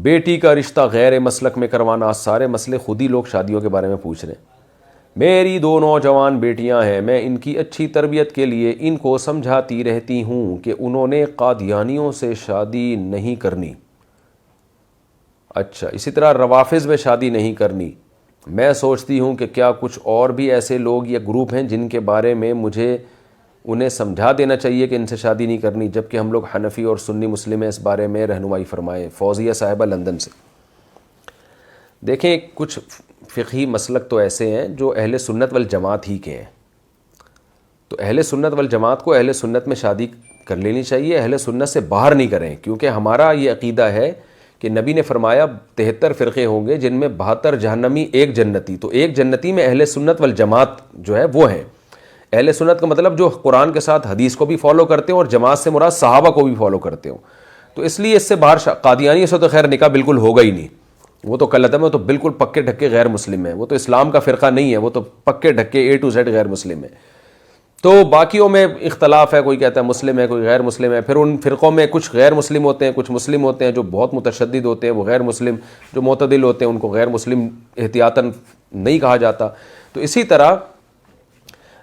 بیٹی کا رشتہ غیر مسلک میں کروانا، سارے مسئلے خود ہی لوگ شادیوں کے بارے میں پوچھ رہے ہیں۔ میری 2 نوجوان بیٹیاں ہیں، میں ان کی اچھی تربیت کے لیے ان کو سمجھاتی رہتی ہوں کہ انہوں نے قادیانیوں سے شادی نہیں کرنی۔ اچھا، اسی طرح روافض میں شادی نہیں کرنی۔ میں سوچتی ہوں کہ کیا کچھ اور بھی ایسے لوگ یا گروپ ہیں جن کے بارے میں مجھے انہیں سمجھا دینا چاہیے کہ ان سے شادی نہیں کرنی، جبکہ ہم لوگ حنفی اور سنی مسلم ہیں، اس بارے میں رہنمائی فرمائیں۔ فوزیہ صاحبہ لندن سے۔ دیکھیں، کچھ فقہی مسلک تو ایسے ہیں جو اہل سنت والجماعت ہی کے ہیں، تو اہل سنت والجماعت کو اہل سنت میں شادی کر لینی چاہیے، اہل سنت سے باہر نہیں کریں، کیونکہ ہمارا یہ عقیدہ ہے کہ نبی نے فرمایا 73 فرقے ہوں گے جن میں 72 جہنمی، 1 جنتی، تو 1 جنتی میں اہل سنت والجماعت جو ہے وہ ہیں۔ اہل سنت کا مطلب جو قرآن کے ساتھ حدیث کو بھی فالو کرتے ہوں، اور جماعت سے مراد صحابہ کو بھی فالو کرتے ہوں۔ تو اس لیے اس سے باہر قادیانی سے تو خیر نکاح بالکل ہوگا ہی نہیں، وہ تو کل عدم ہے، وہ تو بالکل پکے ڈھکے غیر مسلم ہے، وہ تو اسلام کا فرقہ نہیں ہے، وہ تو پکے ڈھکے A to Z غیر مسلم ہے۔ تو باقیوں میں اختلاف ہے، کوئی کہتا ہے مسلم ہے، کوئی غیر مسلم ہے، پھر ان فرقوں میں کچھ غیر مسلم ہوتے ہیں، کچھ مسلم ہوتے ہیں جو بہت متشدد ہوتے ہیں، وہ غیر مسلم، جو معتدل ہوتے ہیں ان کو غیر مسلم احتیاطاً نہیں کہا جاتا۔ تو اسی طرح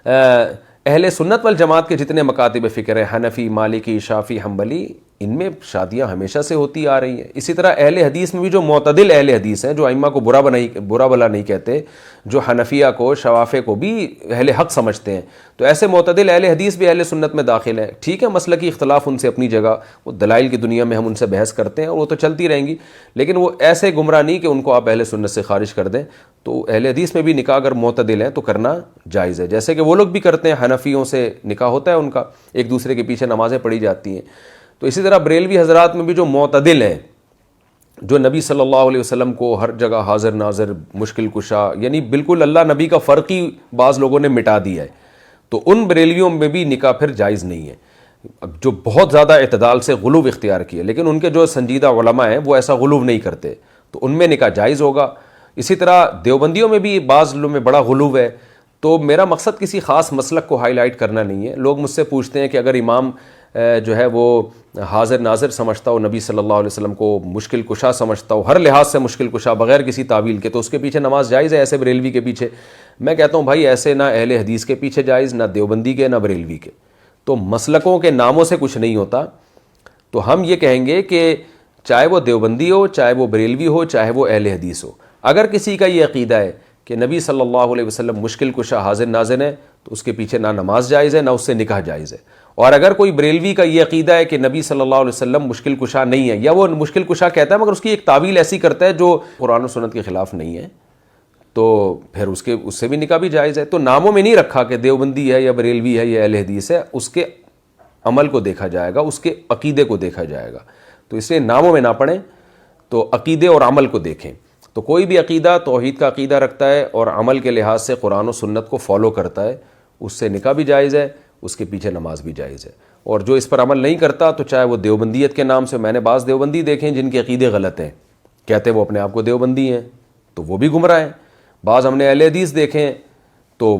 اہل سنت والجماعت کے جتنے مکاتب فکر ہیں، حنفی، مالکی، شافعی، حنبلی، ان میں شادیاں ہمیشہ سے ہوتی آ رہی ہیں۔ اسی طرح اہل حدیث میں بھی جو معتدل اہل حدیث ہیں، جو ائمہ کو برا بلا نہیں کہتے، جو حنفیہ کو، شوافع کو بھی اہل حق سمجھتے ہیں، تو ایسے معتدل اہل حدیث بھی اہل سنت میں داخل ہیں۔ ٹھیک ہے، مسلکی اختلاف ان سے اپنی جگہ، وہ دلائل کی دنیا میں ہم ان سے بحث کرتے ہیں اور وہ تو چلتی رہیں گی، لیکن وہ ایسے گمراہ نہیں کہ ان کو آپ اہل سنت سے خارج کر دیں۔ تو اہل حدیث میں بھی نکاح اگر معتدل ہیں تو کرنا جائز ہے، جیسے کہ وہ لوگ بھی کرتے ہیں، حنفیوں سے نکاح ہوتا ہے ان کا، ایک دوسرے کے پیچھے نمازیں پڑھی جاتی ہیں۔ تو اسی طرح بریلوی حضرات میں بھی جو معتدل ہیں، جو نبی صلی اللہ علیہ وسلم کو ہر جگہ حاضر ناظر، مشکل کشا، یعنی بالکل اللہ نبی کا فرق ہی بعض لوگوں نے مٹا دیا ہے، تو ان بریلویوں میں بھی نکاح پھر جائز نہیں ہے، جو بہت زیادہ اعتدال سے غلو اختیار کیے، لیکن ان کے جو سنجیدہ علماء ہیں وہ ایسا غلو نہیں کرتے، تو ان میں نکاح جائز ہوگا۔ اسی طرح دیوبندیوں میں بھی بعض لوگوں میں بڑا غلو ہے۔ تو میرا مقصد کسی خاص مسلک کو ہائی لائٹ کرنا نہیں ہے۔ لوگ مجھ سے پوچھتے ہیں کہ اگر امام جو ہے وہ حاضر ناظر سمجھتا ہو، نبی صلی اللہ علیہ وسلم کو مشکل کشا سمجھتا ہو، ہر لحاظ سے مشکل کشا، بغیر کسی تعویل کے، تو اس کے پیچھے نماز جائز ہے ایسے بریلوی کے پیچھے؟ میں کہتا ہوں بھائی ایسے نہ اہل حدیث کے پیچھے جائز، نہ دیوبندی کے، نہ بریلوی کے۔ تو مسلکوں کے ناموں سے کچھ نہیں ہوتا، تو ہم یہ کہیں گے کہ چاہے وہ دیوبندی ہو، چاہے وہ بریلوی ہو، چاہے وہ اہل حدیث ہو، اگر کسی کا یہ عقیدہ ہے کہ نبی صلی اللہ علیہ وسلم مشکل کشا حاضر ناظر ہے، تو اس کے پیچھے نہ نماز جائز ہے، نہ اس سے نکاح جائز ہے۔ اور اگر کوئی بریلوی کا یہ عقیدہ ہے کہ نبی صلی اللہ علیہ وسلم مشکل کشا نہیں ہے، یا وہ مشکل کشا کہتا ہے مگر اس کی ایک تعویل ایسی کرتا ہے جو قرآن و سنت کے خلاف نہیں ہے، تو پھر اس سے بھی نکاح بھی جائز ہے۔ تو ناموں میں نہیں رکھا کہ دیوبندی ہے یا بریلوی ہے یا اہل حدیث ہے، اس کے عمل کو دیکھا جائے گا، اس کے عقیدے کو دیکھا جائے گا۔ تو اس لیے ناموں میں نہ پڑھیں، تو عقیدے اور عمل کو دیکھیں۔ تو کوئی بھی عقیدہ توحید کا عقیدہ رکھتا ہے اور عمل کے لحاظ سے قرآن و سنت کو فالو کرتا ہے، اس سے نکاح بھی جائز ہے، اس کے پیچھے نماز بھی جائز ہے۔ اور جو اس پر عمل نہیں کرتا، تو چاہے وہ دیوبندیت کے نام سے، میں نے بعض دیوبندی دیکھیں جن کے عقیدے غلط ہیں، کہتے وہ اپنے آپ کو دیوبندی ہیں، تو وہ بھی گمراہ ہیں۔ بعض ہم نے اہل حدیث دیکھیں تو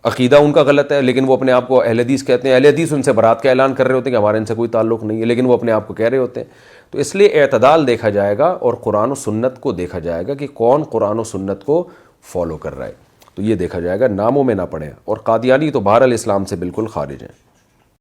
عقیدہ ان کا غلط ہے، لیکن وہ اپنے آپ کو اہل حدیث کہتے ہیں، اہل حدیث ان سے برات کا اعلان کر رہے ہوتے ہیں کہ ہمارے ان سے کوئی تعلق نہیں ہے، لیکن وہ اپنے آپ کو کہہ رہے ہوتے ہیں۔ تو اس لیے اعتدال دیکھا جائے گا اور قرآن و سنت کو دیکھا جائے گا کہ کون قرآن و سنت کو فالو کر رہا ہے، تو یہ دیکھا جائے گا، ناموں میں نہ پڑھیں۔ اور قادیانی تو بہرحال اسلام سے بالکل خارج ہیں۔